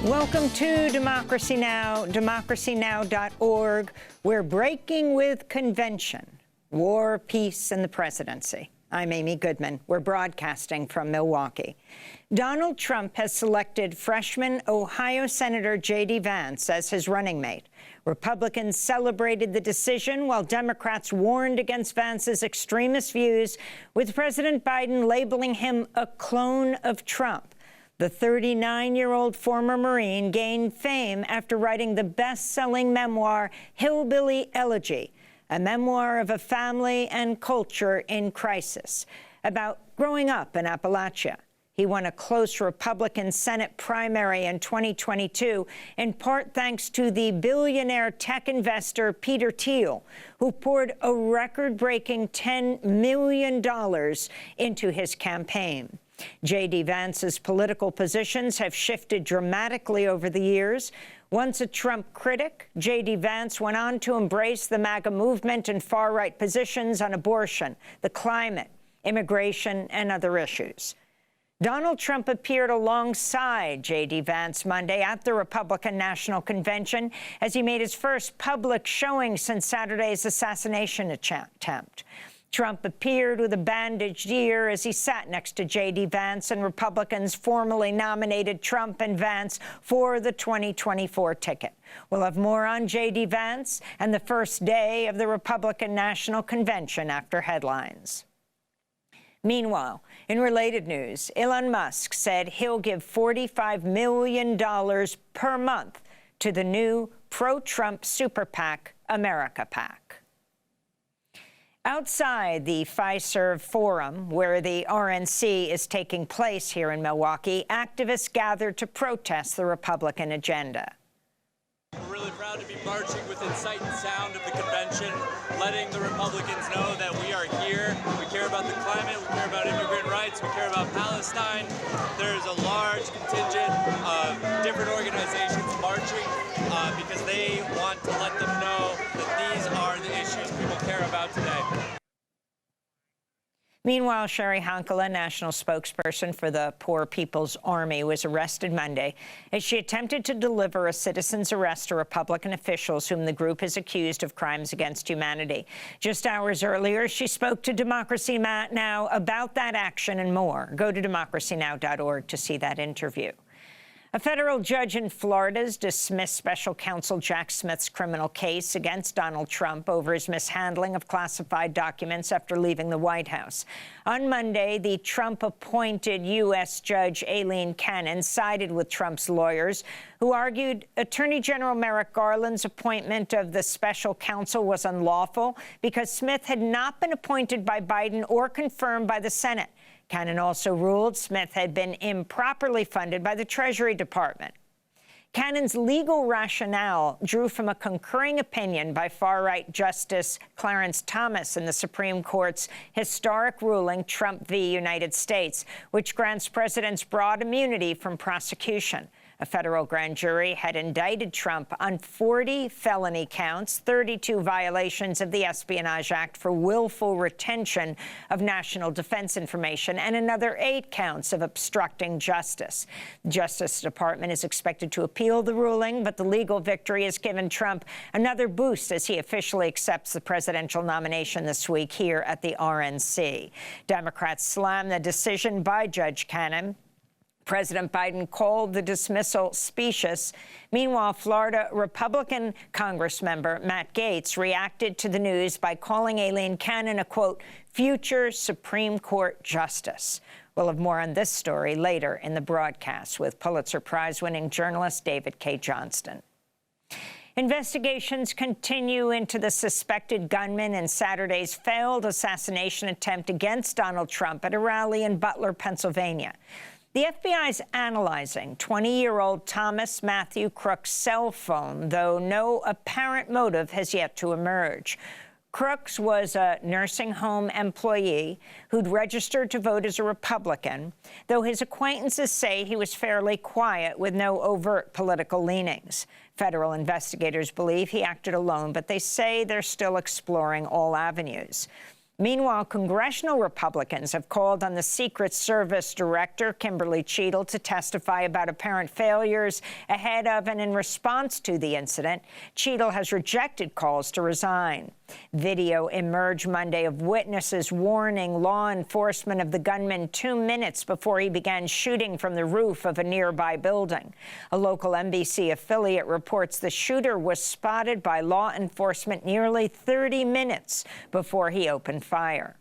Welcome to Democracy Now!, democracynow.org. We're breaking with convention, war, peace, and the presidency. I'm Amy Goodman. We're broadcasting from Milwaukee. Donald Trump has selected freshman Ohio Senator JD Vance as his running mate. Republicans celebrated the decision while Democrats warned against Vance's extremist views, with President Biden labeling him a clone of Trump. The 39-year-old former Marine gained fame after writing the best-selling memoir, Hillbilly Elegy, a memoir of a family and culture in crisis, about growing up in Appalachia. He won a close Republican Senate primary in 2022, in part thanks to the billionaire tech investor Peter Thiel, who poured a record-breaking $10 million into his campaign. J.D. Vance's political positions have shifted dramatically over the years. Once a Trump critic, J.D. Vance went on to embrace the MAGA movement and far-right positions on abortion, the climate, immigration, and other issues. Donald Trump appeared alongside J.D. Vance Monday at the Republican National Convention as he made his first public showing since Saturday's assassination attempt. Trump appeared with a bandaged ear as he sat next to J.D. Vance, and Republicans formally nominated Trump and Vance for the 2024 ticket. We'll have more on J.D. Vance and the first day of the Republican National Convention after headlines. Meanwhile, in related news, Elon Musk said he'll give $45 million per month to the new pro-Trump super PAC, America PAC. Outside the Fiserv Forum, where the RNC is taking place here in Milwaukee, activists gathered to protest the Republican agenda. We're really proud to be marching within sight and sound of the convention, letting the Republicans know that we are here. We care about the climate, we care about immigrant rights, we care about Palestine. There's a large contingent of different organizations marching because they want to let them know that these are the issues people care about today. Meanwhile, Sherry Honkala, national spokesperson for the Poor People's Army, was arrested Monday as she attempted to deliver a citizen's arrest to Republican officials whom the group is accused of crimes against humanity. Just hours earlier, she spoke to Democracy Now! About that action and more. Go to democracynow.org to see that interview. A federal judge in Florida has dismissed special counsel Jack Smith's criminal case against Donald Trump over his mishandling of classified documents after leaving the White House. On Monday, the Trump-appointed U.S. Judge Aileen Cannon sided with Trump's lawyers, who argued Attorney General Merrick Garland's appointment of the special counsel was unlawful because Smith had not been appointed by Biden or confirmed by the Senate. Cannon also ruled Smith had been improperly funded by the Treasury Department. Cannon's legal rationale drew from a concurring opinion by far-right Justice Clarence Thomas in the Supreme Court's historic ruling Trump v. United States, which grants presidents broad immunity from prosecution. A federal grand jury had indicted Trump on 40 felony counts, 32 violations of the Espionage Act for willful retention of national defense information, and another 8 counts of obstructing justice. The Justice Department is expected to appeal the ruling, but the legal victory has given Trump another boost as he officially accepts the presidential nomination this week here at the RNC. Democrats slammed the decision by Judge Cannon. President Biden called the dismissal specious. Meanwhile, Florida Republican Congressmember Matt Gaetz reacted to the news by calling Aileen Cannon a, quote, future Supreme Court justice. We'll have more on this story later in the broadcast with Pulitzer Prize-winning journalist David K. Johnston. Investigations continue into the suspected gunman in Saturday's failed assassination attempt against Donald Trump at a rally in Butler, Pennsylvania. The FBI is analyzing 20-year-old Thomas Matthew Crook's cell phone, though no apparent motive has yet to emerge. Crooks was a nursing home employee who'd registered to vote as a Republican, though his acquaintances say he was fairly quiet with no overt political leanings. Federal investigators believe he acted alone, but they say they're still exploring all avenues. Meanwhile, congressional Republicans have called on the Secret Service Director, Kimberly Cheadle, to testify about apparent failures ahead of and in response to the incident. Cheadle has rejected calls to resign. Video emerged Monday of witnesses warning law enforcement of the gunman 2 minutes before he began shooting from the roof of a nearby building. A local NBC affiliate reports the shooter was spotted by law enforcement nearly 30 minutes before he opened fire.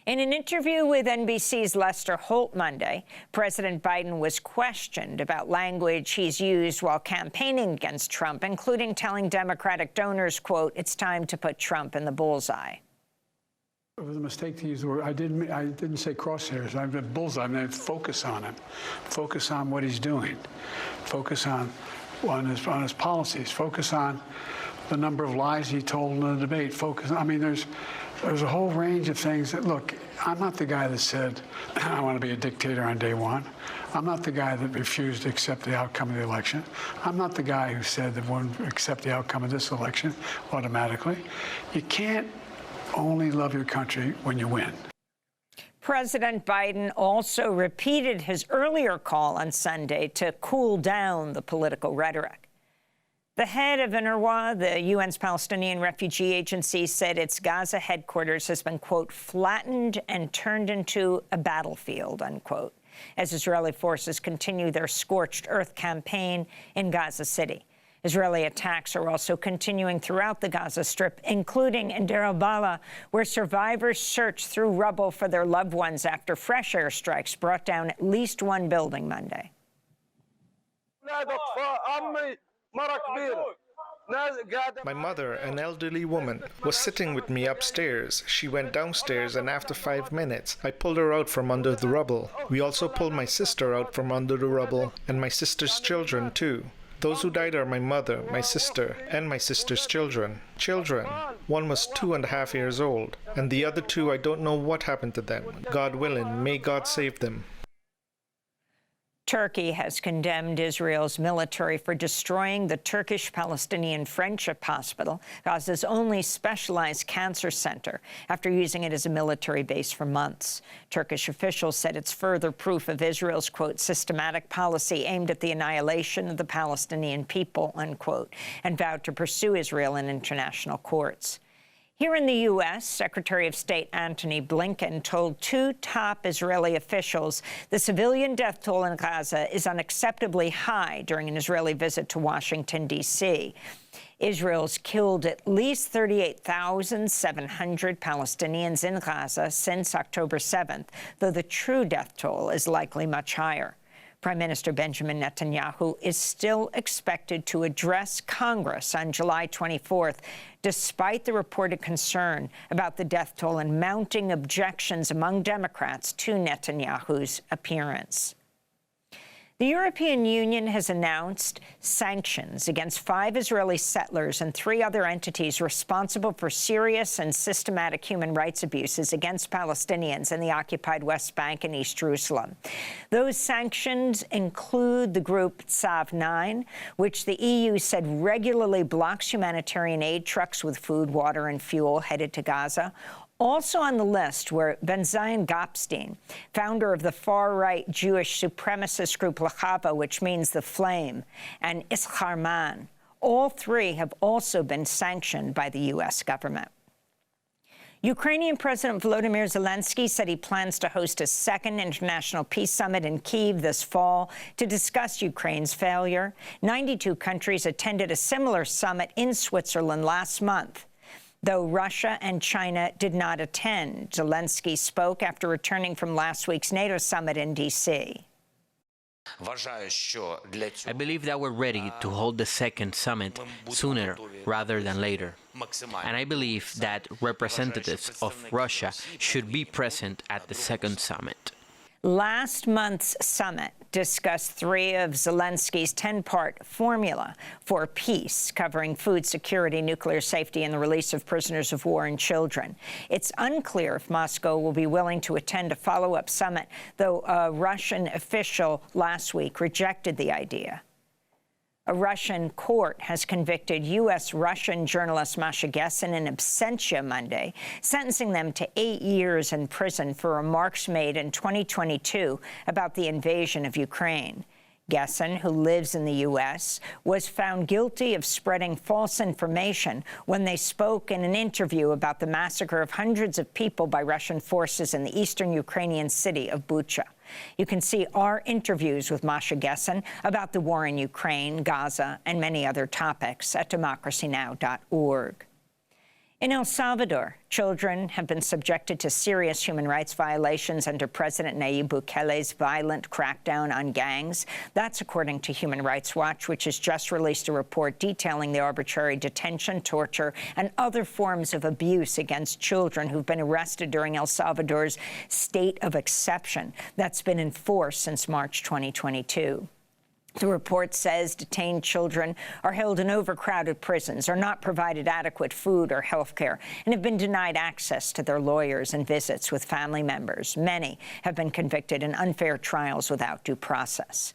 In an interview with NBC's Lester Holt Monday, President Biden was questioned about language he's used while campaigning against Trump, including telling Democratic donors, quote, "It's time to put Trump in the bullseye." It was a mistake to use the word. I didn't say crosshairs. I meant bullseye. I meant focus on him. Focus on what he's doing. Focus on his policies. Focus on the number of lies he told in the debate. Focus. I mean, there's a whole range of things that, look, I'm not the guy that said, I want to be a dictator on day one. I'm not the guy that refused to accept the outcome of the election. I'm not the guy who said that won't accept the outcome of this election automatically. You can't only love your country when you win. President Biden also repeated his earlier call on Sunday to cool down the political rhetoric. The head of UNRWA, the UN's Palestinian Refugee Agency, said its Gaza headquarters has been, quote, flattened and turned into a battlefield, unquote, as Israeli forces continue their scorched earth campaign in Gaza City. Israeli attacks are also continuing throughout the Gaza Strip, including in Deir al-Balah, where survivors searched through rubble for their loved ones after fresh airstrikes brought down at least one building Monday. My mother, an elderly woman, was sitting with me upstairs. She went downstairs, and after 5 minutes, I pulled her out from under the rubble. We also pulled my sister out from under the rubble, and my sister's children, too. Those who died are my mother, my sister, and my sister's children. Children. One was 2.5 years old, and the other 2, I don't know what happened to them. God willing, may God save them. Turkey has condemned Israel's military for destroying the Turkish-Palestinian Friendship Hospital, Gaza's only specialized cancer center, after using it as a military base for months. Turkish officials said it's further proof of Israel's, quote, systematic policy aimed at the annihilation of the Palestinian people, unquote, and vowed to pursue Israel in international courts. Here in the U.S., Secretary of State Antony Blinken told 2 top Israeli officials the civilian death toll in Gaza is unacceptably high during an Israeli visit to Washington, D.C. Israel's killed at least 38,700 Palestinians in Gaza since October 7th, though the true death toll is likely much higher. Prime Minister Benjamin Netanyahu is still expected to address Congress on July 24th, despite the reported concern about the death toll and mounting objections among Democrats to Netanyahu's appearance. The European Union has announced sanctions against 5 Israeli settlers and 3 other entities responsible for serious and systematic human rights abuses against Palestinians in the occupied West Bank and East Jerusalem. Those sanctions include the group Tzav 9, which the EU said regularly blocks humanitarian aid trucks with food, water, and fuel headed to Gaza. Also on the list were Ben-Zion Gopstein, founder of the far-right Jewish supremacist group Lachava, which means the flame, and Ischar Man. All 3 have also been sanctioned by the U.S. government. Ukrainian President Volodymyr Zelensky said he plans to host a second international peace summit in Kyiv this fall to discuss Ukraine's failure. 92 countries attended a similar summit in Switzerland last month. Though Russia and China did not attend, Zelensky spoke after returning from last week's NATO summit in D.C. I believe that we're ready to hold the second summit sooner rather than later. And I believe that representatives of Russia should be present at the second summit. Last month's summit discussed 3 of Zelensky's 10-part formula for peace, covering food security, nuclear safety, and the release of prisoners of war and children. It's unclear if Moscow will be willing to attend a follow-up summit, though a Russian official last week rejected the idea. A Russian court has convicted U.S.-Russian journalist Masha Gessen in absentia Monday, sentencing them to 8 years in prison for remarks made in 2022 about the invasion of Ukraine. Gessen, who lives in the U.S., was found guilty of spreading false information when they spoke in an interview about the massacre of hundreds of people by Russian forces in the eastern Ukrainian city of Bucha. You can see our interviews with Masha Gessen about the war in Ukraine, Gaza, and many other topics at democracynow.org. In El Salvador, children have been subjected to serious human rights violations under President Nayib Bukele's violent crackdown on gangs. That's according to Human Rights Watch, which has just released a report detailing the arbitrary detention, torture, and other forms of abuse against children who've been arrested during El Salvador's state of exception that's been in force since March 2022. The report says detained children are held in overcrowded prisons, are not provided adequate food or health care, and have been denied access to their lawyers and visits with family members. Many have been convicted in unfair trials without due process.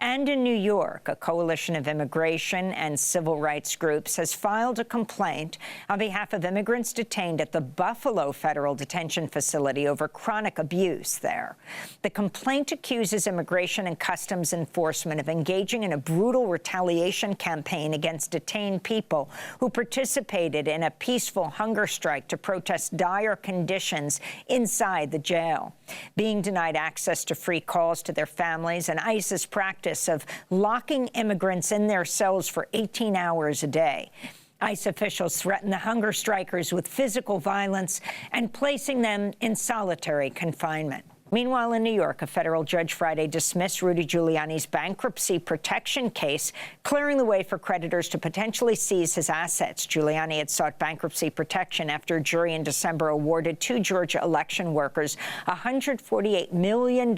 And in New York, a coalition of immigration and civil rights groups has filed a complaint on behalf of immigrants detained at the Buffalo Federal Detention Facility over chronic abuse there. The complaint accuses Immigration and Customs Enforcement of engaging in a brutal retaliation campaign against detained people who participated in a peaceful hunger strike to protest dire conditions inside the jail. Being denied access to free calls to their families and ICE's practice of locking immigrants in their cells for 18 hours a day. ICE officials threaten the hunger strikers with physical violence and placing them in solitary confinement. Meanwhile, in New York, a federal judge Friday dismissed Rudy Giuliani's bankruptcy protection case, clearing the way for creditors to potentially seize his assets. Giuliani had sought bankruptcy protection after a jury in December awarded 2 Georgia election workers $148 million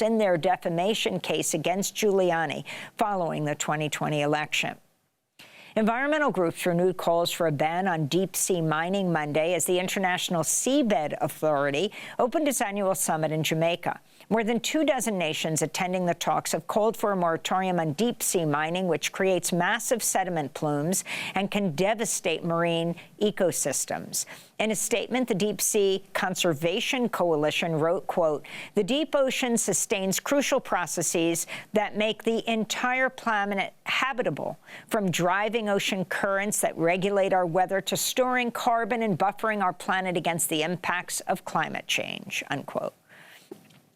in their defamation case against Giuliani following the 2020 election. Environmental groups renewed calls for a ban on deep-sea mining Monday as the International Seabed Authority opened its annual summit in Jamaica. More than 24 nations attending the talks have called for a moratorium on deep-sea mining, which creates massive sediment plumes and can devastate marine ecosystems. In a statement, the Deep Sea Conservation Coalition wrote, quote, "The deep ocean sustains crucial processes that make the entire planet habitable, from driving ocean currents that regulate our weather to storing carbon and buffering our planet against the impacts of climate change," unquote.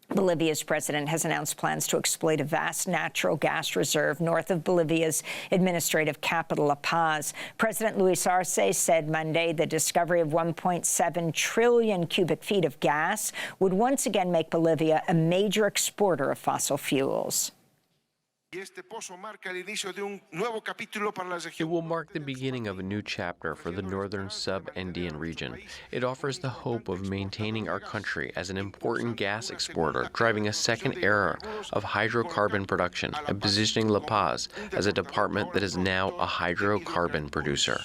Bolivia's president has announced plans to exploit a vast natural gas reserve north of Bolivia's administrative capital, La Paz. President Luis Arce said Monday the discovery of 1.7 trillion cubic feet of gas would once again make Bolivia a major exporter of fossil fuels. It will mark the beginning of a new chapter for the northern sub-Andean region. It offers the hope of maintaining our country as an important gas exporter, driving a second era of hydrocarbon production and positioning La Paz as a department that is now a hydrocarbon producer.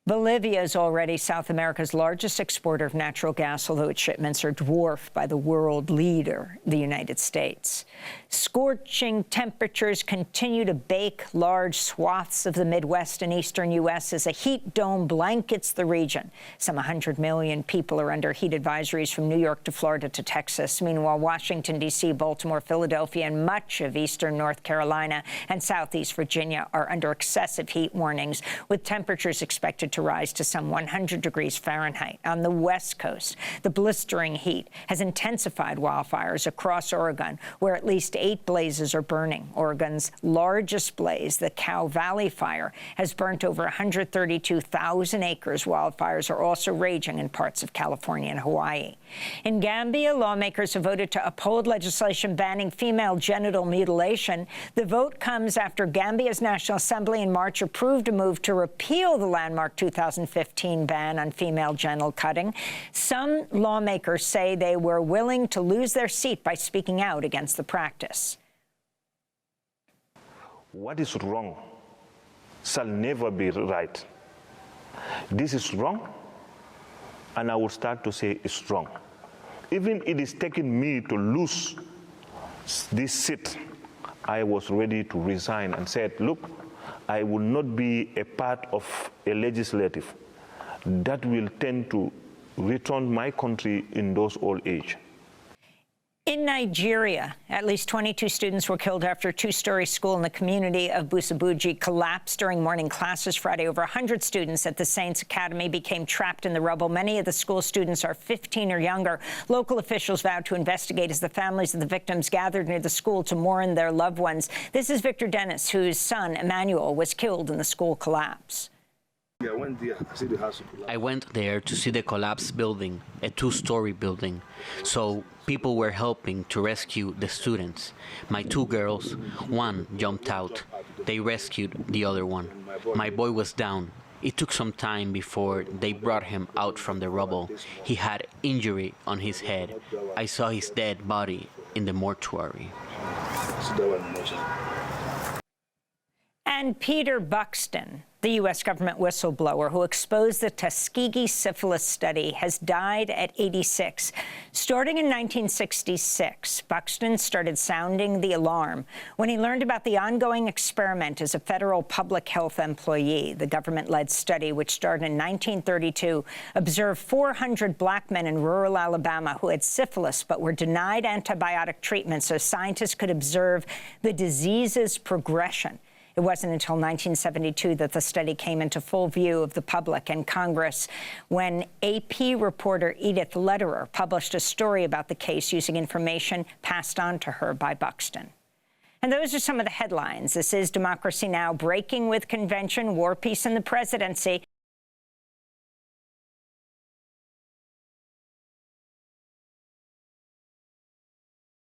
Bolivia is already South America's largest exporter of natural gas, although its shipments are dwarfed by the world leader, the United States. Scorching temperatures continue to bake large swaths of the Midwest and eastern U.S. as a heat dome blankets the region. Some 100 million people are under heat advisories from New York to Florida to Texas. Meanwhile, Washington, D.C., Baltimore, Philadelphia, and much of eastern North Carolina and southeast Virginia are under excessive heat warnings, with temperatures expected to rise to some 100 degrees Fahrenheit. On the West Coast, the blistering heat has intensified wildfires across Oregon, where at least 8 blazes are burning. Oregon's largest blaze, the Cow Valley Fire, has burnt over 132,000 acres. Wildfires are also raging in parts of California and Hawaii. In Gambia, lawmakers have voted to uphold legislation banning female genital mutilation. The vote comes after Gambia's National Assembly in March approved a move to repeal the landmark 2015 ban on female genital cutting. Some lawmakers say they were willing to lose their seat by speaking out against the practice. What is wrong shall never be right. This is wrong, and I will start to say it's wrong. Even it is taking me to lose this seat, I was ready to resign and said, look, I will not be a part of a legislative that will tend to return my country in those old age. In Nigeria, at least 22 students were killed after a two-story school in the community of Busabuji collapsed during morning classes Friday. Over 100 students at the Saints Academy became trapped in the rubble. Many of the school students are 15 or younger. Local officials vowed to investigate as the families of the victims gathered near the school to mourn their loved ones. This is Victor Dennis, whose son, Emmanuel, was killed in the school collapse. I went there to see the collapsed building, a two-story building. So people were helping to rescue the students. My two girls, one jumped out. They rescued the other one. My boy was down. It took some time before they brought him out from the rubble. He had injury on his head. I saw his dead body in the mortuary. And Peter Buxton, the U.S. government whistleblower who exposed the Tuskegee syphilis study, has died at 86. Starting in 1966, Buxton started sounding the alarm when he learned about the ongoing experiment as a federal public health employee. The government-led study, which started in 1932, observed 400 black men in rural Alabama who had syphilis but were denied antibiotic treatment so scientists could observe the disease's progression. It wasn't until 1972 that the study came into full view of the public and Congress when AP reporter Edith Lederer published a story about the case using information passed on to her by Buxton. And those are some of the headlines. This is Democracy Now! Breaking with Convention, War, Peace, and the Presidency.